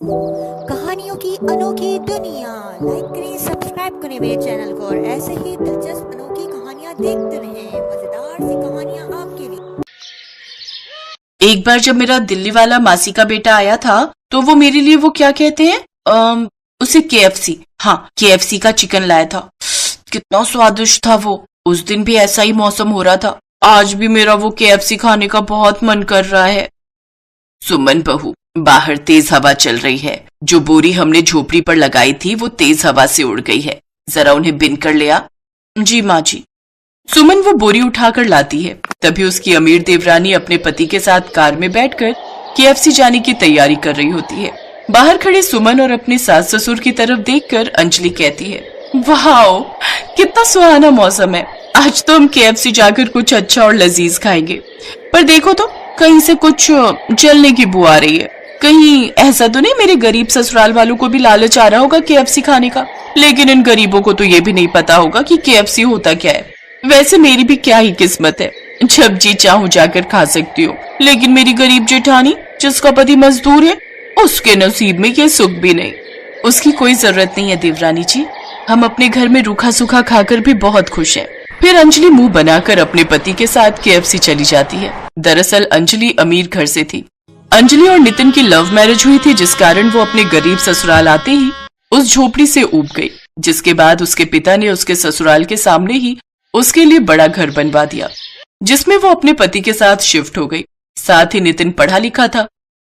कहानियों की अनोखी दुनिया। लाइक करें, सब्सक्राइब करें मेरे चैनल को और ऐसे ही दिलचस्प अनोखी कहानियां देखते रहें। मजेदार सी कहानियां आपके लिए। एक बार जब मेरा दिल्ली वाला मासी का बेटा आया था तो वो मेरे लिए वो क्या कहते हैं उसे केएफसी, हाँ केएफसी का चिकन लाया था। कितना स्वादिष्ट था वो। उस दिन भी ऐसा ही मौसम हो रहा था। आज भी मेरा वो केएफसी खाने का बहुत मन कर रहा है। सुमन बहू, बाहर तेज हवा चल रही है। जो बोरी हमने झोपड़ी पर लगाई थी वो तेज हवा से उड़ गई है। जरा उन्हें बिन कर ले आ। जी माँ जी। सुमन वो बोरी उठाकर लाती है। तभी उसकी अमीर देवरानी अपने पति के साथ कार में बैठकर केएफसी जाने की तैयारी कर रही होती है। बाहर खड़े सुमन और अपने सास ससुर की तरफ देखकर अंजलि कहती है, वाह कितना सुहाना मौसम है। आज तो हम केएफसी जाकर कुछ अच्छा और लजीज खाएंगे। पर देखो तो कहीं से कुछ जलने की बू आ रही है। कहीं ऐसा तो नहीं मेरे गरीब ससुराल वालों को भी लालच आ रहा होगा केएफसी खाने का। लेकिन इन गरीबों को तो ये भी नहीं पता होगा कि केएफसी होता क्या है। वैसे मेरी भी क्या ही किस्मत है, जब जी चाहूं जाकर खा सकती हूँ। लेकिन मेरी गरीब जेठानी जिसका पति मजदूर है, उसके नसीब में ये सुख भी नहीं। उसकी कोई जरूरत नहीं है देवरानी जी, हम अपने घर में रूखा सूखा खाकर भी बहुत खुश हैं। फिर अंजलि मुंह बनाकर अपने पति के साथ केएफसी चली जाती है। दरअसल अंजलि अमीर घर से थी। अंजलि और नितिन की लव मैरिज हुई थी, जिस कारण वो अपने गरीब ससुराल आते ही उस झोपड़ी से ऊब गई। जिसके बाद उसके पिता ने उसके ससुराल के सामने ही उसके लिए बड़ा घर बनवा दिया, जिसमें वो अपने पति के साथ शिफ्ट हो गई। साथ ही नितिन पढ़ा लिखा था,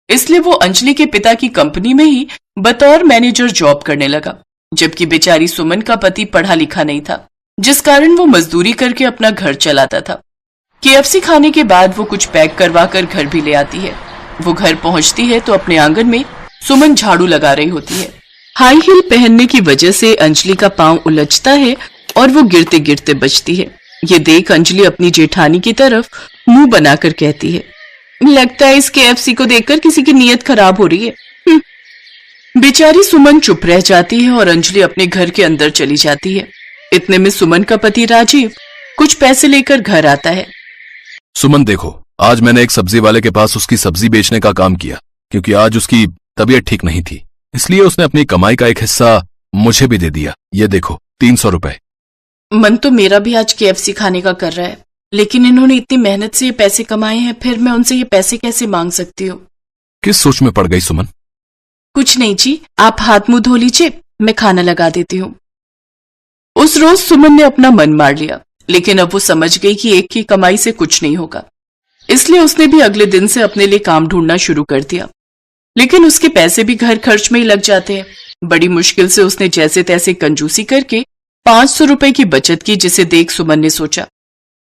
इसलिए वो अंजलि के पिता की कंपनी में ही बतौर मैनेजर जॉब करने लगा। जबकि बेचारी सुमन का पति पढ़ा लिखा नहीं था, जिस कारण वो मजदूरी करके अपना घर चलाता था। केएफसी खाने के बाद वो कुछ पैक करवा कर घर भी ले आती है। वो घर पहुंचती है तो अपने आंगन में सुमन झाड़ू लगा रही होती है। हाई हील पहनने की वजह से अंजलि का पांव उलझता है और वो गिरते गिरते बचती है। ये देख अंजलि अपनी जेठानी की तरफ मुंह बनाकर कहती है, लगता है इस केएफसी को देखकर किसी की नीयत खराब हो रही है। बेचारी सुमन चुप रह जाती है और अंजलि अपने घर के अंदर चली जाती है। इतने में सुमन का पति राजीव कुछ पैसे लेकर घर आता है। सुमन देखो, आज मैंने एक सब्जी वाले के पास उसकी सब्जी बेचने का काम किया, क्योंकि आज उसकी तबीयत ठीक नहीं थी। इसलिए उसने अपनी कमाई का एक हिस्सा मुझे भी दे दिया। ये देखो 300 रुपए। मन तो मेरा भी आज केएफसी खाने का कर रहा है, लेकिन इन्होंने इतनी मेहनत से ये पैसे कमाए हैं, फिर मैं उनसे ये पैसे कैसे मांग सकती हूँ। किस सोच में पड़ गई सुमन? कुछ नहीं जी, आप हाथ मुंह धो लीजिए, मैं खाना लगा देती हूँ। उस रोज सुमन ने अपना मन मार लिया, लेकिन अब वो समझ गई कि एक की कमाई से कुछ नहीं होगा। इसलिए उसने भी अगले दिन से अपने लिए काम ढूंढना शुरू कर दिया। लेकिन उसके पैसे भी घर खर्च में ही लग जाते हैं। बड़ी मुश्किल से उसने जैसे तैसे कंजूसी करके 500 रुपए की बचत की, जिसे देख सुमन ने सोचा,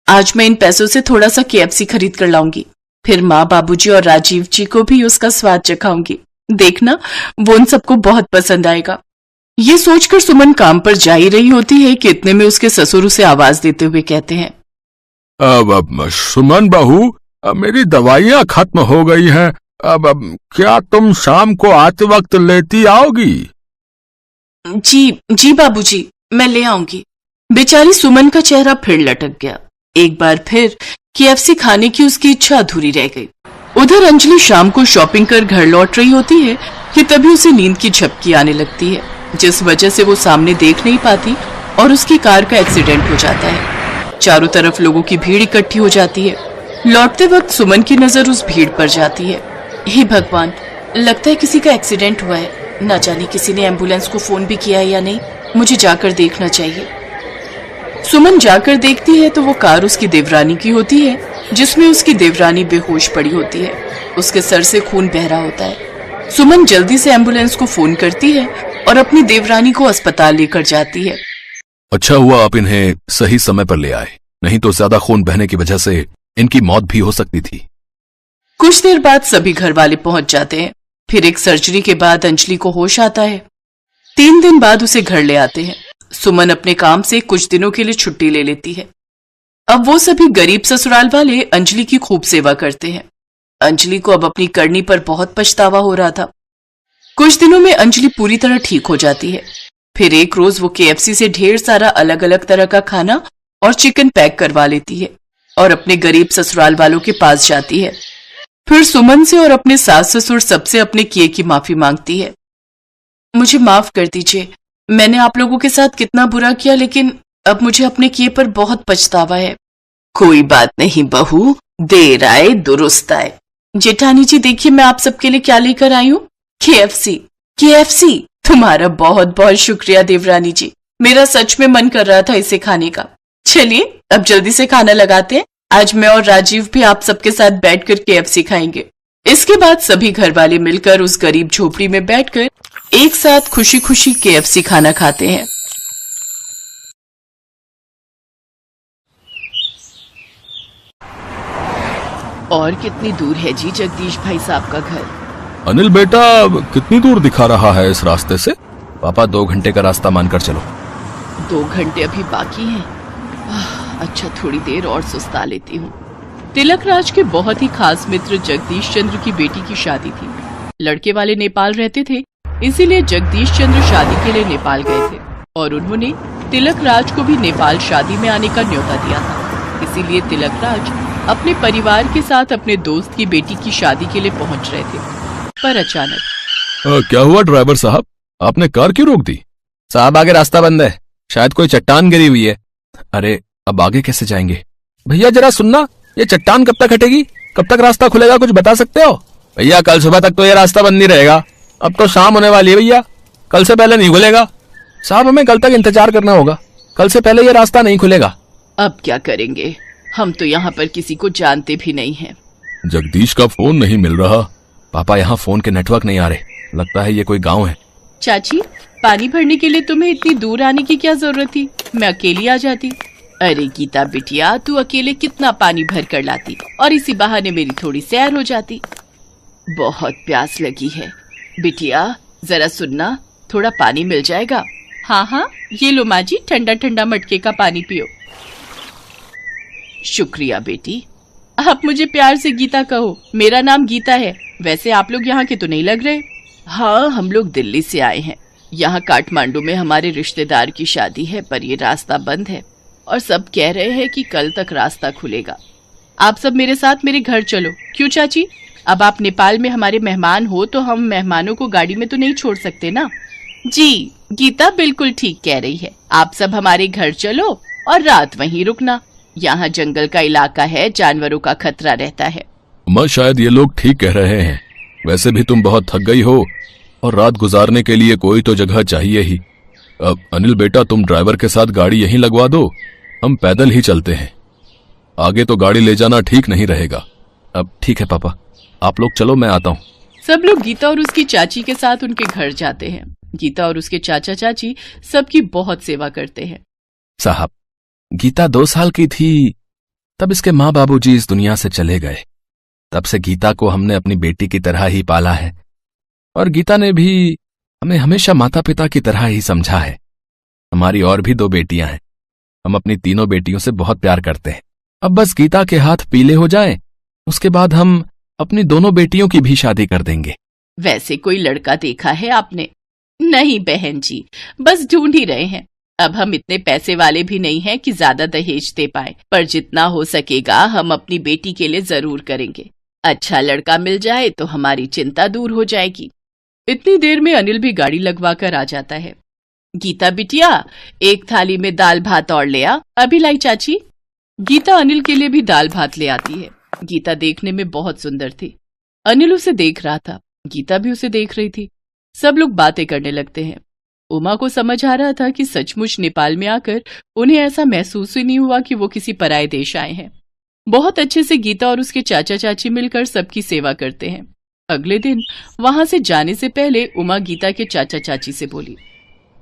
आज मैं इन पैसों से थोड़ा सा केएफसी खरीद कर लाऊंगी। फिर माँ, बाबूजी और राजीव जी को भी उसका स्वाद चखाऊंगी। देखना, वो उन सबको बहुत पसंद आएगा। ये सोचकर सुमन काम पर जा ही रही होती है कि इतने में उसके ससुर उसे आवाज देते हुए कहते हैं, सुमन बहू, मेरी दवाइयाँ खत्म हो गई हैं। अब क्या तुम शाम को आते वक्त लेती आओगी? जी बाबूजी, मैं ले आऊंगी। बेचारी सुमन का चेहरा फिर लटक गया। एक बार फिर केएफसी खाने की उसकी इच्छा अधूरी रह गई। उधर अंजलि शाम को शॉपिंग कर घर लौट रही होती है कि तभी उसे नींद की झपकी आने लगती है, जिस वजह से वो सामने देख नहीं पाती और उसकी कार का एक्सीडेंट हो जाता है। चारों तरफ लोगों की भीड़ इकट्ठी हो जाती है। लौटते वक्त सुमन की नजर उस भीड़ पर जाती है। हे भगवान, लगता है किसी का एक्सीडेंट हुआ है। न जाने किसी ने एम्बुलेंस को फोन भी किया है या नहीं। मुझे जाकर देखना चाहिए। सुमन जाकर देखती है तो वो कार उसकी देवरानी की होती है, जिसमें उसकी देवरानी बेहोश पड़ी होती है। उसके सर से खून बह रहा होता है। सुमन जल्दी से एम्बुलेंस को फोन करती है और अपनी देवरानी को अस्पताल लेकर जाती है। अच्छा हुआ आप इन्हें सही समय पर ले आए, नहीं तो ज्यादा खून बहने की वजह से इनकी मौत भी हो सकती थी। कुछ देर बाद सभी घर वाले पहुंच जाते हैं। फिर एक सर्जरी के बाद अंजलि को होश आता है। 3 दिन बाद उसे घर ले आते हैं। सुमन अपने काम से कुछ दिनों के लिए छुट्टी ले लेती है। अब वो सभी गरीब ससुराल वाले अंजलि की खूब सेवा करते हैं। अंजलि को अब अपनी करनी पर बहुत पछतावा हो रहा था। कुछ दिनों में अंजलि पूरी तरह ठीक हो जाती है। फिर एक रोज वो केएफसी से ढेर सारा अलग अलग तरह का खाना और चिकन पैक करवा लेती है और अपने गरीब ससुराल वालों के पास जाती है। फिर सुमन से और अपने सास ससुर सबसे अपने किए की माफी मांगती है। मुझे माफ कर दीजिए, मैंने आप लोगों के साथ कितना बुरा किया, लेकिन अब मुझे अपने किए पर बहुत पछतावा है। कोई बात नहीं बहू, देर आए दुरुस्त आए। जेठानी जी देखिए, मैं आप सबके लिए क्या लेकर आई हूँ। KFC। KFC? तुम्हारा बहुत बहुत शुक्रिया देवरानी जी, मेरा सच में मन कर रहा था इसे खाने का। चलिए अब जल्दी से खाना लगाते हैं। आज मैं और राजीव भी आप सबके साथ बैठकर KFC खाएंगे। इसके बाद सभी घर वाले मिलकर उस गरीब झोपड़ी में बैठकर एक साथ खुशी खुशी KFC खाना खाते हैं। और कितनी दूर है जी जगदीश भाई साहब का घर? अनिल बेटा, कितनी दूर दिखा रहा है इस रास्ते से? पापा 2 घंटे का रास्ता मानकर चलो। 2 घंटे अभी बाकी हैं। अच्छा, थोड़ी देर और सुस्ता लेती हूँ। तिलक राज के बहुत ही खास मित्र जगदीश चंद्र की बेटी की शादी थी। लड़के वाले नेपाल रहते थे, इसीलिए जगदीश चंद्र शादी के लिए नेपाल गए थे और उन्होंने तिलक राज को भी नेपाल शादी में आने का न्योता दिया था। इसीलिए तिलक राज अपने परिवार के साथ अपने दोस्त की बेटी की शादी के लिए पहुंच रहे थे, पर अचानक। क्या हुआ ड्राइवर साहब, आपने कार क्यों रोक दी? साहब आगे रास्ता बंद है, शायद कोई चट्टान गिरी हुई है। अरे अब आगे कैसे जाएंगे? भैया जरा सुनना, ये चट्टान कब तक हटेगी? कब तक रास्ता खुलेगा, कुछ बता सकते हो? भैया कल सुबह तक तो ये रास्ता बंद नहीं रहेगा। अब तो शाम होने वाली है भैया, कल से पहले नहीं खुलेगा। साहब हमें कल तक इंतजार करना होगा, कल से पहले ये रास्ता नहीं खुलेगा। अब क्या करेंगे, हम तो यहाँ पर किसी को जानते भी नहीं हैं। जगदीश का फोन नहीं मिल रहा। पापा यहाँ फोन के नेटवर्क नहीं आ रहे, लगता है ये कोई गांव है। चाची, पानी भरने के लिए तुम्हें इतनी दूर आने की क्या जरूरत थी? मैं अकेली आ जाती। अरे गीता बिटिया, तू अकेले कितना पानी भर कर लाती और इसी बहाने मेरी थोड़ी सैर हो जाती। बहुत प्यास लगी है बिटिया, जरा सुनना, थोड़ा पानी मिल जाएगा? हाँ हाँ, ये लो माँ जी, ठंडा ठंडा मटके का पानी पियो। शुक्रिया बेटी। आप मुझे प्यार से गीता कहो, मेरा नाम गीता है। वैसे आप लोग यहाँ के तो नहीं लग रहे। हाँ, हम लोग दिल्ली से आए हैं। यहाँ काठमांडू में हमारे रिश्तेदार की शादी है, पर ये रास्ता बंद है और सब कह रहे हैं कि कल तक रास्ता खुलेगा। आप सब मेरे साथ मेरे घर चलो। क्यों चाची, अब आप नेपाल में हमारे मेहमान हो तो हम मेहमानों को गाड़ी में तो नहीं छोड़ सकते ना। जी, गीता बिल्कुल ठीक कह रही है। आप सब हमारे घर चलो और रात वहीं रुकना। यहाँ जंगल का इलाका है, जानवरों का खतरा रहता है। अम्मा, शायद ये लोग ठीक कह रहे हैं। वैसे भी तुम बहुत थक गई हो और रात गुजारने के लिए कोई तो जगह चाहिए ही। अब अनिल बेटा, तुम ड्राइवर के साथ गाड़ी यहीं लगवा दो, हम पैदल ही चलते हैं। आगे तो गाड़ी ले जाना ठीक नहीं रहेगा। अब ठीक है पापा, आप लोग चलो, मैं आता हूँ। सब लोग गीता और उसकी चाची के साथ उनके घर जाते हैं। गीता और उसके चाचा चाची सबकी बहुत सेवा करते हैं। साहब, गीता 2 साल की थी तब इसके माँ बाबूजी इस दुनिया से चले गए। तब से गीता को हमने अपनी बेटी की तरह ही पाला है और गीता ने भी हमें हमेशा माता पिता की तरह ही समझा है। हमारी और भी 2 बेटियां हैं, हम अपनी तीनों बेटियों से बहुत प्यार करते हैं। अब बस गीता के हाथ पीले हो जाएं, उसके बाद हम अपनी दोनों बेटियों की भी शादी कर देंगे। वैसे कोई लड़का देखा है आपने? नहीं बहन जी, बस ढूंढ ही रहे हैं। अब हम इतने पैसे वाले भी नहीं हैं कि ज्यादा दहेज दे पाए, पर जितना हो सकेगा हम अपनी बेटी के लिए जरूर करेंगे। अच्छा लड़का मिल जाए तो हमारी चिंता दूर हो जाएगी। इतनी देर में अनिल भी गाड़ी लगवा कर आ जाता है। गीता बिटिया, एक थाली में दाल भात और ले आ। अभी लाई चाची। गीता अनिल के लिए भी दाल भात ले आती है। गीता देखने में बहुत सुंदर थी। अनिल उसे देख रहा था, गीता भी उसे देख रही थी। सब लोग बातें करने लगते हैं। उमा को समझ आ रहा था कि सचमुच नेपाल में आकर उन्हें ऐसा महसूस ही नहीं हुआ कि वो किसी पराये देश आए हैं। बहुत अच्छे से गीता और उसके चाचा चाची मिलकर सबकी सेवा करते हैं। अगले दिन वहां से जाने से पहले उमा गीता के चाचा चाची से बोली,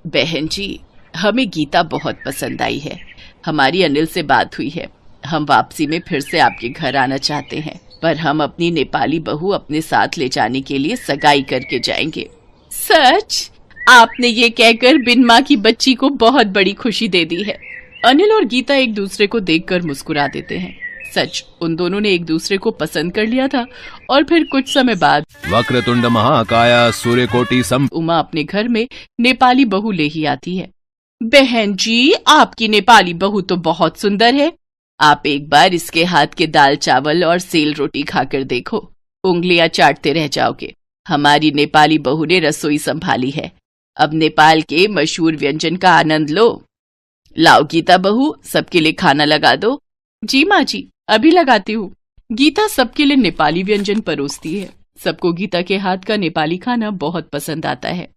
बहन जी, हमें गीता बहुत पसंद आई है। हमारी अनिल से बात हुई है, हम वापसी में फिर से आपके घर आना चाहते हैं, पर हम अपनी नेपाली बहू अपने साथ ले जाने के लिए सगाई करके जाएंगे। सच? आपने ये कहकर बिन माँ की बच्ची को बहुत बड़ी खुशी दे दी है। अनिल और गीता एक दूसरे को देखकर मुस्कुरा देते हैं। सच, उन दोनों ने एक दूसरे को पसंद कर लिया था। और फिर कुछ समय बाद वक्रतुंड महाकाय सूर्यकोटि सम उमा अपने घर में नेपाली बहू ले ही आती है। बहन जी, आपकी नेपाली बहू तो बहुत सुंदर है। आप एक बार इसके हाथ के दाल चावल और सेल रोटी खाकर देखो। उंगलियां चाटते रह जाओगे। हमारी नेपाली बहू ने रसोई संभाली है, अब नेपाल के मशहूर व्यंजन का आनंद लो। लाओ गीता बहू, सबके लिए खाना लगा दो। जी माँ जी, अभी लगाती हूँ। गीता सबके लिए नेपाली व्यंजन परोसती है। सबको गीता के हाथ का नेपाली खाना बहुत पसंद आता है।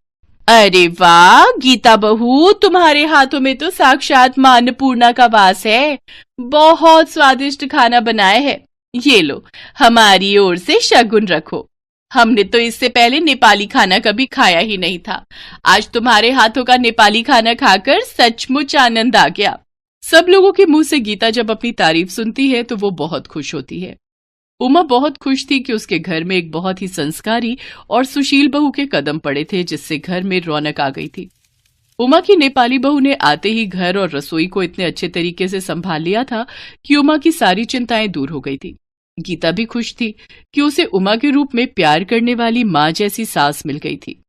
अरे वाह गीता बहू, तुम्हारे हाथों में तो साक्षात मां अन्नपूर्णा का वास है। बहुत स्वादिष्ट खाना बनाया है। ये लो, हमारी ओर से शगुन रखो। हमने तो इससे पहले नेपाली खाना कभी खाया ही नहीं था। आज तुम्हारे हाथों का नेपाली खाना खाकर सचमुच आनंद आ गया। सब लोगों के मुंह से गीता जब अपनी तारीफ सुनती है तो वो बहुत खुश होती है। उमा बहुत खुश थी कि उसके घर में एक बहुत ही संस्कारी और सुशील बहू के कदम पड़े थे, जिससे घर में रौनक आ गई थी। उमा की नेपाली बहू ने आते ही घर और रसोई को इतने अच्छे तरीके से संभाल लिया था कि उमा की सारी चिंताएं दूर हो गई थी। गीता भी खुश थी कि उसे उमा के रूप में प्यार करने वाली माँ जैसी सास मिल गई थी।